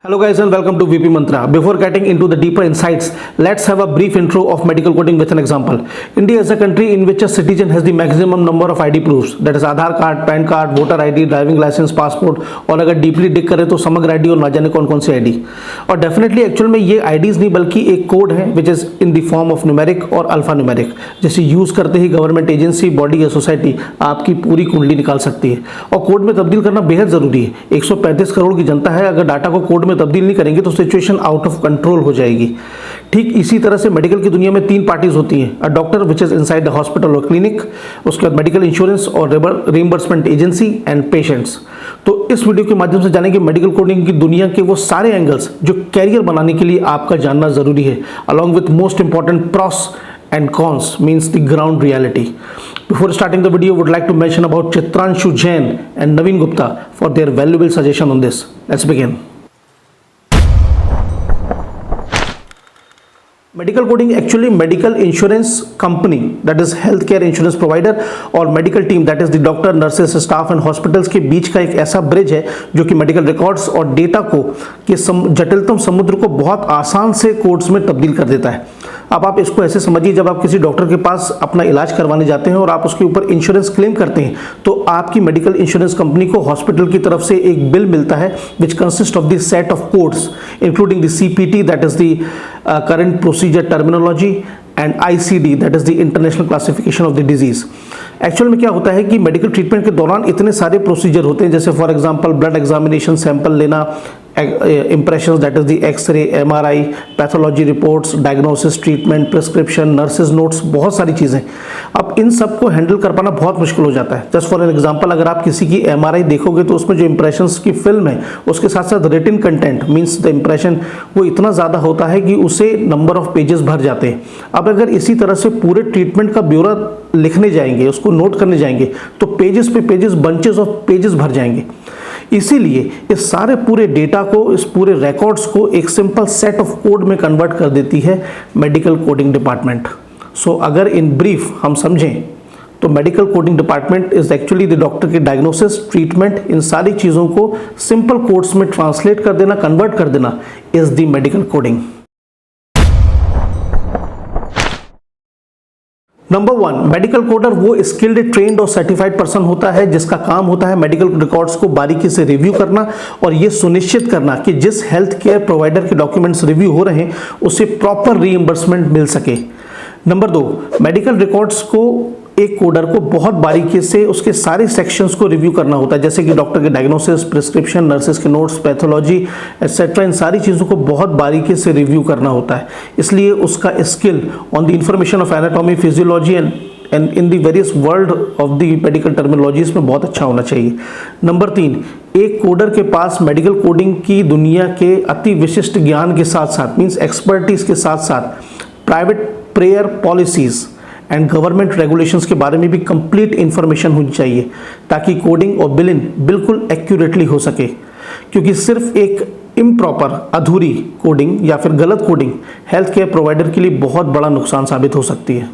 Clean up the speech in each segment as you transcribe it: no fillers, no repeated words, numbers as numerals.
Hello guys and welcome to VP Mantra. Before getting into the deeper insights, let's have a brief intro of medical coding with an example. India is a country in which a citizen has the maximum number of ID proofs, that is Aadhaar card, PAN card, voter ID, driving licence, passport और अगर deeply डिग करें तो समग्र ID और ना जाने कौन कौन सी ID। और डेफिनेटली एक्चुअल में ये IDs नहीं बल्कि एक कोड है which is in the form of numeric और अल्फा न्यूमेरिक, जिसे यूज करते ही गवर्नमेंट एजेंसी, बॉडी या सोसाइटी आपकी पूरी कुंडली निकाल सकती है। और कोड में तब्दील करना बेहद जरूरी है। 135 करोड़ की जनता है, अगर डाटा को कोड में तब्दील नहीं करेंगे तो सिचुएशन आउट ऑफ कंट्रोल हो जाएगी। ठीक इसी तरह से मेडिकल की दुनिया में तीन पार्टीज होती हैं, a doctor which is inside the hospital और क्लिनिक, उसके बाद मेडिकल इंश्योरेंस और रिइंबर्समेंट एजेंसी एंड पेशेंट्स। तो इस वीडियो के माध्यम से जानेंगे मेडिकल कोडिंग की दुनिया के वो सारे एंगल्स जो कैरियर बनाने के लिए आपका जानना जरूरी है, along with most important pros and cons, means the ground reality. Before starting the video, would like to mention about Chitranshu Jain and Naveen Gupta for their valuable suggestion on this. Let's begin. Medical coding actually medical insurance company, that is health care insurance provider, और medical team, that is the doctor, nurses, staff and hospitals के बीच का एक ऐसा bridge है जो कि medical records और डेटा को के जटिलतम समुद्र को बहुत आसान से कोड्स में तब्दील कर देता है। अब आप इसको ऐसे समझिए, जब आप किसी डॉक्टर के पास अपना इलाज करवाने जाते हैं और आप उसके ऊपर इंश्योरेंस क्लेम करते हैं तो आपकी मेडिकल इंश्योरेंस कंपनी को हॉस्पिटल की तरफ से एक बिल मिलता है which consist of the set of codes including the CPT, that is the current procedure terminology, and ICD, that is the international classification of the disease. Actual में क्या होता है कि मेडिकल ट्रीटमेंट के दौरान इतने सारे प्रोसीजर होते हैं, जैसे for example blood examination, sample लेना, impressions, that is the X-ray, MRI, pathology reports, diagnosis, treatment, prescription, nurses notes, बहुत सारी चीज़ें। अब इन सब को हैंडल कर पाना बहुत मुश्किल हो जाता है। जस्ट फॉर एन एग्जांपल, अगर आप किसी की MRI देखोगे तो उसमें जो इंप्रेशंस की फिल्म है उसके साथ साथ written content means the impression वो इतना ज़्यादा होता है कि उसे नंबर ऑफ पेजेस भर जाते हैं। अब अगर इसी तरह से पूरे ट्रीटमेंट का ब्यौरा लिखने जाएंगे, उसको नोट करने जाएंगे तो पेजेस पे पेजेस, बंचेस ऑफ पेजेस भर जाएंगे। इसीलिए इस सारे पूरे डेटा को, इस पूरे रिकॉर्ड्स को एक सिंपल सेट ऑफ कोड में कन्वर्ट कर देती है मेडिकल कोडिंग डिपार्टमेंट। सो अगर इन ब्रीफ हम समझें तो medical coding department is actually the doctor के डायग्नोसिस, ट्रीटमेंट, इन सारी चीज़ों को सिंपल कोड्स में ट्रांसलेट कर देना, कन्वर्ट कर देना is the medical coding. Number 1, medical coder वो स्किल्ड, ट्रेन्ड और सर्टिफाइड पर्सन होता है जिसका काम होता है मेडिकल रिकॉर्ड्स को बारीकी से रिव्यू करना और ये सुनिश्चित करना कि जिस हेल्थ केयर प्रोवाइडर के डॉक्यूमेंट्स रिव्यू हो रहे हैं उसे प्रॉपर रीइंबर्समेंट मिल सके। नंबर 2, मेडिकल रिकॉर्ड्स को एक कोडर को बहुत बारीकी से उसके सारे सेक्शंस को रिव्यू करना होता है, जैसे कि डॉक्टर के डायग्नोसिस, प्रिस्क्रिप्शन, नर्सेस के नोट्स, पैथोलॉजी एटसेट्रा, इन सारी चीज़ों को बहुत बारीकी से रिव्यू करना होता है। इसलिए उसका skill on the information of anatomy, physiology and in the various world of the medical terminologies में बहुत अच्छा होना चाहिए। नंबर 3, एक कोडर के पास मेडिकल कोडिंग की दुनिया के अति विशिष्ट ज्ञान के साथ साथ मीन्स एक्सपर्टीज के साथ साथ private prayer policies and government regulations के बारे में भी कंप्लीट इंफॉर्मेशन होनी चाहिए ताकि कोडिंग और बिलिंग बिल्कुल एक्यूरेटली हो सके, क्योंकि सिर्फ एक इम्प्रॉपर, अधूरी कोडिंग या फिर गलत कोडिंग हेल्थ केयर प्रोवाइडर के लिए बहुत बड़ा नुकसान साबित हो सकती है।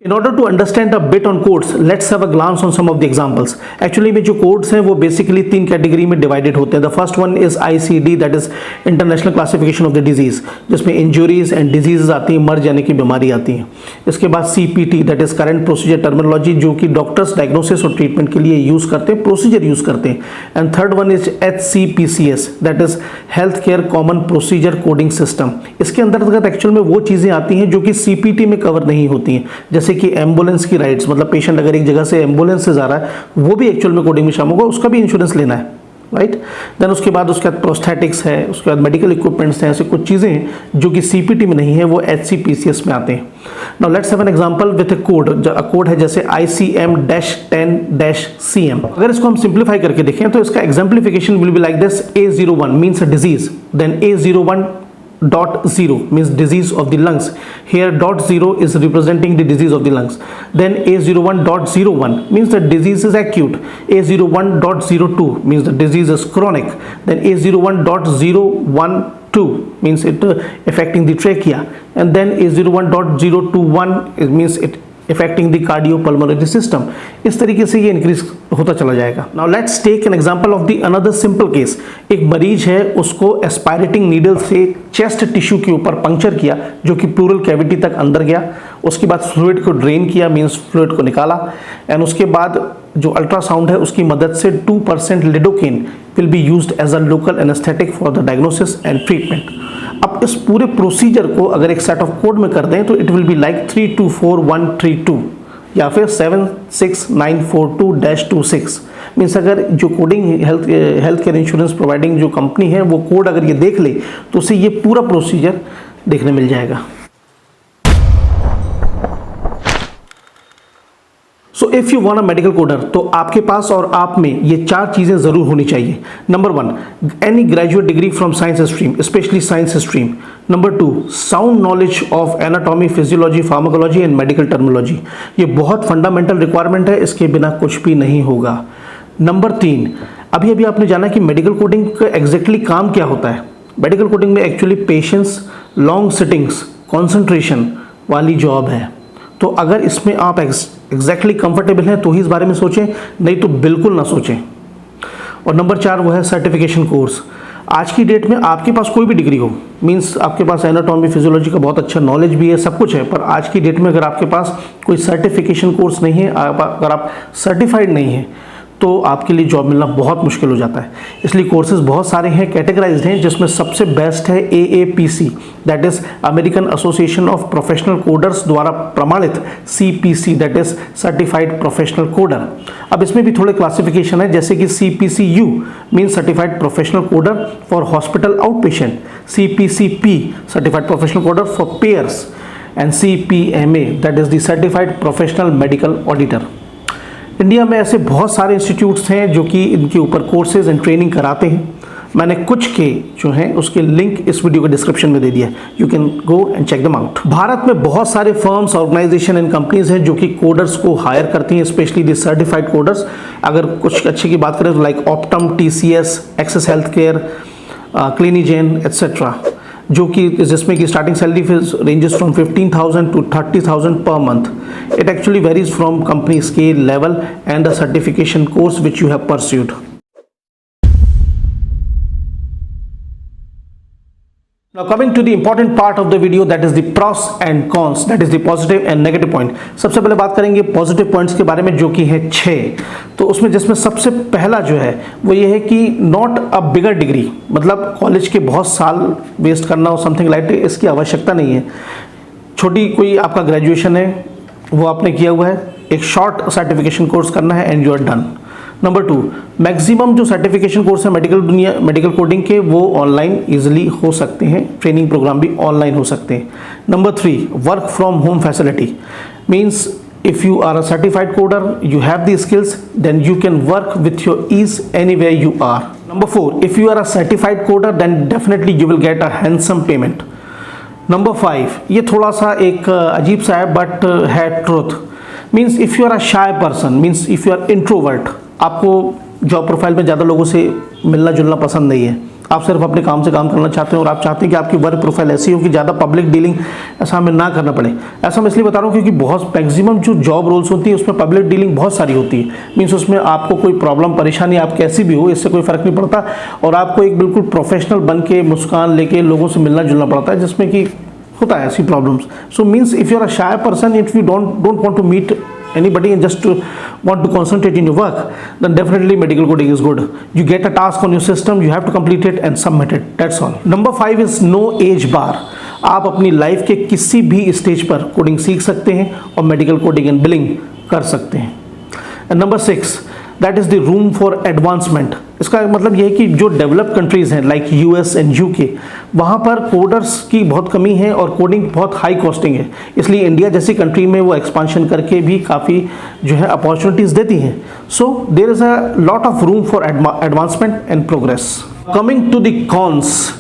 In order to understand a bit on codes, let's have a glance on some of the examples. Actually में जो codes हैं वो basically 3 कैटेगरी में divided होते हैं। The first one is ICD, that is International Classification of the Disease, जिसमें injuries and diseases आती हैं, मर जाने की बीमारी आती हैं। इसके बाद CPT, that is Current Procedure Terminology, जो कि डॉक्टर्स डायग्नोसिस और ट्रीटमेंट के लिए यूज़ करते हैं, प्रोसीजर यूज़ करते हैं। And third one is HCPCS, that is Health Care Common Procedure Coding System। इसके अंतर्गत एक्चुअल में वो चीज़ें आती हैं जो कि CPT में कवर नहीं होती हैं, जैसे कि एम्बुलेंस की राइड्स, मतलब पेशेंट अगर एक जगह से एम्बुलेंस से जा रहा है वो भी एक्चुअल में कोडिंग में शामिल होगा, उसका भी इंश्योरेंस लेना है, राइट। देन उसके बाद प्रोस्थेटिक्स है, उसके बाद मेडिकल इक्विपमेंट्स हैं, ऐसे कुछ चीज़ें हैं जो कि CPT में नहीं है, वो HCPCS में आते हैं। Now let's have an example with a code. Code है जैसे ICM-10-CM। अगर इसको हम सिंप्लीफाई करके देखें तो इसका exemplification will be like this: A01 means a disease, then A01.0 means disease of the lungs. Here .0 is representing the disease of the lungs. Then A01.01 means the disease is acute. A01.02 means the disease is chronic. Then A01.012 means it affecting the trachea. And then A01.021 it means it affecting the cardiopulmonary system. इस तरीके से ये increase होता चला जाएगा। Now let's take an example of the another simple case. एक मरीज है, उसको एस्पायरेटिंग नीडल से चेस्ट टिश्यू के ऊपर पंक्चर किया जो कि प्लूरल कैविटी तक अंदर गया। उसके बाद फ्लूइड को ड्रेन किया, मीन्स फ्लूइड को निकाला, एंड उसके बाद जो अल्ट्रासाउंड है उसकी मदद से 2% lidocaine will be used as a local anaesthetic for the diagnosis and treatment. अब इस पूरे प्रोसीजर को अगर एक सेट ऑफ कोड में कर दें तो इट विल बी लाइक 324132 या फिर 76942-26। मीन्स अगर जो coding health care insurance providing जो कंपनी है वो कोड अगर ये देख ले तो उसे ये पूरा प्रोसीजर देखने मिल जाएगा। So if you want a medical coder तो आपके पास और आप में ये 4 चीजें जरूर होनी चाहिए। Number 1, any graduate degree from science stream, specially science stream. Number 2, sound knowledge of anatomy, physiology, pharmacology and medical terminology. ये बहुत फंडामेंटल रिक्वायरमेंट है, इसके बिना कुछ भी नहीं होगा। नंबर 3, अभी अभी आपने जाना कि मेडिकल कोडिंग का एग्जैक्टली काम क्या होता है। मेडिकल कोडिंग में actually patience, long sittings, concentration वाली जॉब है। तो अगर इसमें आप एग्जैक्टली कंफर्टेबल हैं तो ही इस बारे में सोचें, नहीं तो बिल्कुल ना सोचें। और नंबर 4 वो है सर्टिफिकेशन कोर्स। आज की डेट में आपके पास कोई भी डिग्री हो, मींस आपके पास एनाटॉमी, फिजियोलॉजी का बहुत अच्छा नॉलेज भी है, सब कुछ है, पर आज की डेट में अगर आपके पास कोई सर्टिफिकेशन कोर्स नहीं है, अगर आप सर्टिफाइड नहीं हैं तो आपके लिए जॉब मिलना बहुत मुश्किल हो जाता है। इसलिए कोर्सेज बहुत सारे हैं, कैटेगराइज्ड हैं, जिसमें सबसे बेस्ट है AAPC, that is American association of professional coders द्वारा प्रमाणित CPC, that is certified professional coder. अब इसमें भी थोड़े क्लासिफिकेशन है, जैसे कि CPCU mean certified professional coder for hospital out patient, CPCP certified professional coder for pairs, and CPMA that is the certified professional medical auditor. India में ऐसे बहुत सारे इंस्टीट्यूट्स हैं जो कि इनके ऊपर कोर्सेज एंड ट्रेनिंग कराते हैं। मैंने कुछ के जो हैं उसके लिंक इस वीडियो के डिस्क्रिप्शन में दे दिया है, you can go and check them out. Bharat में बहुत सारे फर्म्स, ऑर्गेनाइजेशन एंड कंपनीज हैं जो कि कोडर्स को हायर करती हैं, स्पेशली द सर्टिफाइड कोडर्स। अगर कुछ अच्छे की बात करें तो like Optum, TCS, Access health care, Clinigen etcetera, जो कि जिसमें की starting salary ranges from 15,000 to 30,000 per month. It actually varies from company scale, level and the certification course which you have pursued. Now coming to the important part of the video, that is the pros and cons, that is the positive and negative point। सबसे पहले बात करेंगे positive points के बारे में, जो कि है 6। तो उसमें जिसमें सबसे पहला जो है वो ये है कि नॉट अ बिगर डिग्री, मतलब कॉलेज के बहुत साल वेस्ट करना और समथिंग लाइक, इसकी आवश्यकता नहीं है। छोटी कोई आपका ग्रेजुएशन है वो आपने किया हुआ है, एक शॉर्ट सर्टिफिकेशन कोर्स करना है and you are done. Number 2, maximum जो सर्टिफिकेशन कोर्स है मेडिकल कोडिंग के वो ऑनलाइन इजीली हो सकते हैं, ट्रेनिंग प्रोग्राम भी ऑनलाइन हो सकते हैं। Number 3, work from home facility, means if you are a certified coder, you have the skills, then you can work with your ease anywhere you are. Number 4, if you are a certified coder, then definitely you will get a handsome payment. Number 5, ये थोड़ा सा एक अजीब सा है but है truth, means if you are a shy person, means if you are introvert, आपको job profile में ज़्यादा लोगों से मिलना जुलना पसंद नहीं है, आप सिर्फ अपने काम से काम करना चाहते हैं और आप चाहते हैं कि आपकी वर्क प्रोफाइल ऐसी हो कि ज़्यादा पब्लिक डीलिंग ऐसा हमें ना करना पड़े। ऐसा मैं इसलिए बता रहा हूँ क्योंकि बहुत मैक्सिमम जो जॉब रोल्स होती है उसमें पब्लिक डीलिंग बहुत सारी होती है, मीन्स उसमें आपको कोई प्रॉब्लम परेशानी आप कैसी भी हो इससे कोई फ़र्क नहीं पड़ता और आपको एक बिल्कुल प्रोफेशनल बन के मुस्कान लेके लोगों से मिलना जुलना पड़ता है, जिसमें कि होता है ऐसी problems. So means if you are a shy person, if you don't want to meet anybody and just want to concentrate in your work, then definitely medical coding is good. You get a task on your system, you have to complete it and submit it, that's all. Number 5 is no age bar। आप अपनी life के किसी भी stage पर coding सीख सकते हैं और मेडिकल कोडिंग एंड बिलिंग कर सकते हैं। And number 6, that is the room for advancement. इसका मतलब यह है कि जो डेवलप्ड कंट्रीज़ हैं लाइक US एंड UK, वहाँ पर कोडर्स की बहुत कमी है और कोडिंग बहुत हाई कॉस्टिंग है, इसलिए इंडिया जैसी कंट्री में वो एक्सपांशन करके भी काफ़ी जो है अपॉर्चुनिटीज़ देती हैं। So there is a lot of room for advancement and progress. Coming to the cons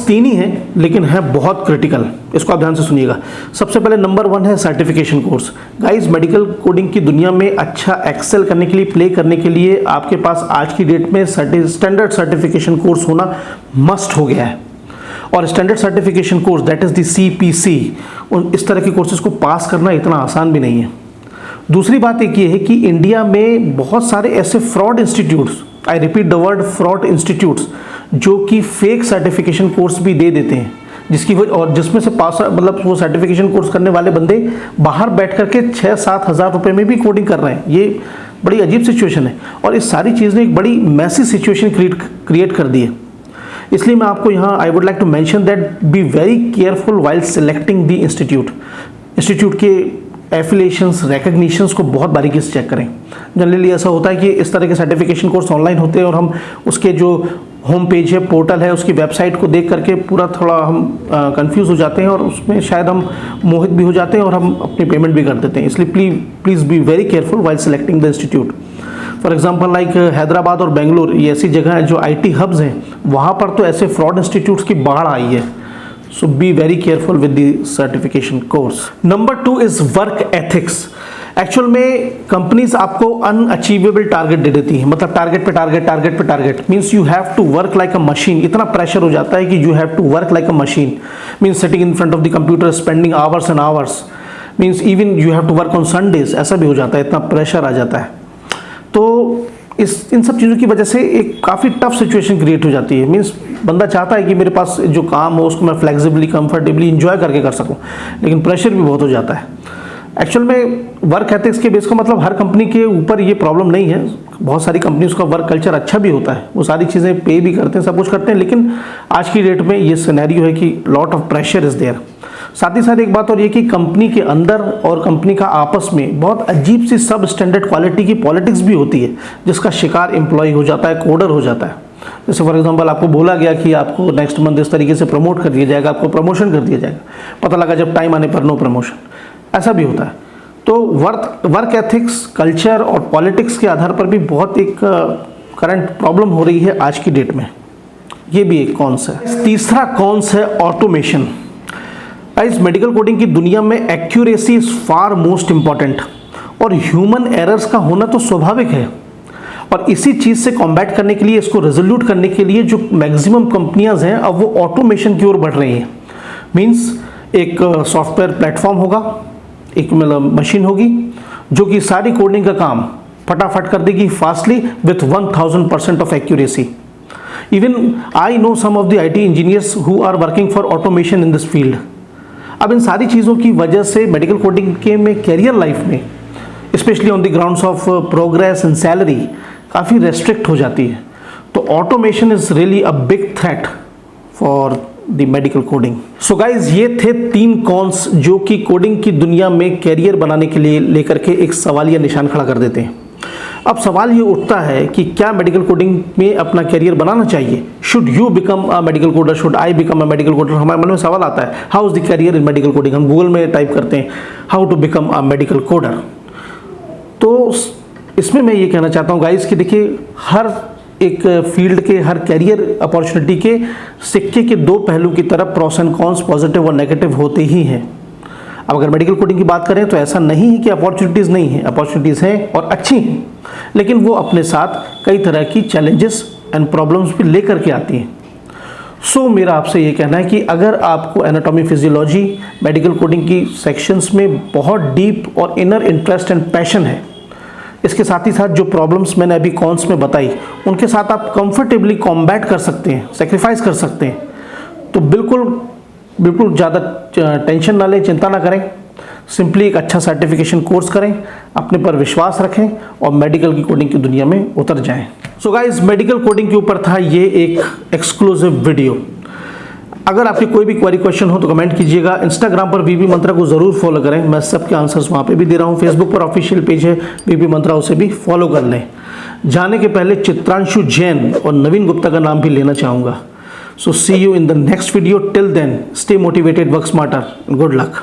3 ही हैं लेकिन है बहुत क्रिटिकल, इसको आप ध्यान से सुनिएगा। सबसे पहले नंबर 1 है certification course. Guys, medical coding की दुनिया में अच्छा एक्सेल करने के लिए, प्ले करने के लिए आपके पास आज की डेट में स्टैंडर्ड सर्टिफिकेशन कोर्स होना मस्ट हो गया है। और standard certification course that is the CPC, इस तरह के कोर्सेज को पास करना इतना आसान भी नहीं है। दूसरी बात एक ये है कि इंडिया में बहुत सारे ऐसे fraud institutes, I repeat the word fraud institutes, जो कि फेक सर्टिफिकेशन कोर्स भी दे देते हैं, जिसकी वजह और जिसमें से पास मतलब वो सर्टिफिकेशन कोर्स करने वाले बंदे बाहर बैठ करके 6-7 हज़ार रुपये में भी कोडिंग कर रहे हैं। ये बड़ी अजीब सिचुएशन है और इस सारी चीज़ ने एक बड़ी मैसी सिचुएशन क्रिएट कर दी है। इसलिए मैं आपको यहाँ I would like to mention that be very careful while selecting the institute के एफिलिएशंस, रिकग्निशंस को बहुत बारीकी से चेक करें। जनरली ऐसा होता है कि इस तरह के सर्टिफिकेशन कोर्स ऑनलाइन होते हैं और हम उसके जो होम पेज है, पोर्टल है, उसकी वेबसाइट को देख करके पूरा थोड़ा हम कंफ्यूज हो जाते हैं और उसमें शायद हम मोहित भी हो जाते हैं और हम अपनी पेमेंट भी कर देते हैं। इसलिए please be very careful while selecting the institute. For example like Hyderabad और बेंगलोर, ये ऐसी जगह है जो IT हब्स हैं, वहाँ पर तो ऐसे फ्रॉड इंस्टीट्यूट्स की बाढ़ आई है। So be very careful with the certification course. Number 2 is work ethics. Actual में कंपनीज आपको अनअचीवेबल टारगेट दे देती है, मतलब टारगेट पे target means you have to work like a machine. इतना प्रेशर हो जाता है कि you have to work like a machine, means sitting in front of the computer spending hours and hours, means even you have to work on Sundays, ऐसा भी हो जाता है, इतना प्रेशर आ जाता है। तो इन सब चीज़ों की वजह से एक काफ़ी टफ सिचुएशन क्रिएट हो जाती है। मीन्स बंदा चाहता है कि मेरे पास जो काम हो उसको मैं फ्लेक्सिबली, कंफर्टेबली इंजॉय करके कर सकूं, लेकिन प्रेशर भी बहुत हो जाता है। एक्चुअल में वर्क एथिक्स के बेस का मतलब हर कंपनी के ऊपर ये प्रॉब्लम नहीं है। बहुत सारी कंपनीज का वर्क कल्चर अच्छा भी होता है, वो सारी चीज़ें पे भी करते हैं, सब कुछ करते हैं, लेकिन आज की डेट में ये सिनेरियो है कि lot of pressure is there. साथ ही साथ एक बात और ये कि कंपनी के अंदर और कंपनी का आपस में बहुत अजीब सी सब स्टैंडर्ड क्वालिटी की पॉलिटिक्स भी होती है, जिसका शिकार एम्प्लॉय हो जाता है, कोडर हो जाता है। जैसे फॉर एग्जांपल आपको बोला गया कि आपको नेक्स्ट मंथ इस तरीके से प्रमोट कर दिया जाएगा, आपको प्रमोशन कर दिया जाएगा, पता लगा जब टाइम आने पर नो प्रमोशन, ऐसा भी होता है। तो वर्क एथिक्स, कल्चर और पॉलिटिक्स के आधार पर भी बहुत एक करंट प्रॉब्लम हो रही है आज की डेट में। ये भी एक कॉन्स है। तीसरा कॉन्स है ऑटोमेशन। इस मेडिकल कोडिंग की दुनिया में accuracy is far most important और ह्यूमन एरर्स का होना तो स्वाभाविक है, और इसी चीज़ से कॉम्बैट करने के लिए, इसको रेजोल्यूट करने के लिए जो मैक्सिमम कंपनियां हैं अब वो ऑटोमेशन की ओर बढ़ रही हैं। मीन्स एक सॉफ्टवेयर प्लेटफॉर्म होगा, एक मतलब मशीन होगी जो कि सारी कोडिंग का काम फटाफट कर देगी fastly with 1000% of accuracy. Even I know some of the IT engineers who are working for automation in this field. अब इन सारी चीज़ों की वजह से मेडिकल कोडिंग के में कैरियर लाइफ में, specially on the grounds of progress and salary, काफ़ी रेस्ट्रिक्ट हो जाती है। तो automation is really a big threat for the medical coding. So guys, ये थे 3 कॉन्स जो कि कोडिंग की दुनिया में कैरियर बनाने के लिए लेकर के एक सवालिया निशान खड़ा कर देते हैं। अब सवाल ये उठता है कि क्या मेडिकल कोडिंग में अपना कैरियर बनाना चाहिए? Should you become a medical coder, should I become a medical coder? हमारे मन में सवाल आता है, how is the career in medical coding? हम गूगल में टाइप करते हैं how to become a medical coder. तो इसमें मैं ये कहना चाहता हूँ गाइज कि देखिए, हर एक फील्ड के, हर कैरियर अपॉर्चुनिटी के सिक्के के 2 पहलू की तरफ प्रोस एंड कॉन्स, पॉजिटिव और नेगेटिव होते ही हैं। अब अगर मेडिकल कोडिंग की बात करें तो ऐसा नहीं है कि अपॉर्चुनिटीज़ नहीं हैं, अपॉर्चुनिटीज़ हैं और अच्छी हैं, लेकिन वो अपने साथ कई तरह की चैलेंजेस एंड प्रॉब्लम्स भी लेकर के आती हैं। सो मेरा आपसे ये कहना है कि अगर आपको एनाटॉमी, फिजियोलॉजी, मेडिकल कोडिंग की सेक्शंस में बहुत डीप और इनर इंटरेस्ट एंड पैशन है, इसके साथ ही साथ जो प्रॉब्लम्स मैंने अभी कॉन्स में बताई उनके साथ आप कंफर्टेबली कॉम्बैट कर सकते हैं, सेक्रीफाइस कर सकते हैं, तो बिल्कुल ज़्यादा टेंशन ना लें, चिंता ना करें। सिंपली एक अच्छा सर्टिफिकेशन कोर्स करें, अपने पर विश्वास रखें और मेडिकल की कोडिंग की दुनिया में उतर जाएं। सो गाइस, मेडिकल कोडिंग के ऊपर था ये एक एक्सक्लूसिव वीडियो। अगर आपकी कोई भी क्वेरी, क्वेश्चन हो तो कमेंट कीजिएगा। इंस्टाग्राम पर वीबी मंत्रा को ज़रूर फॉलो करें, मैं सबके आंसर्स वहाँ पे भी दे रहा हूँ। फेसबुक पर ऑफिशियल पेज है वीबी मंत्रा, उसे भी फॉलो कर लें। जाने के पहले चित्रांशु जैन और नवीन गुप्ता का नाम भी लेना चाहूँगा। So see you in the next video. Till then, stay motivated, work smarter, good luck.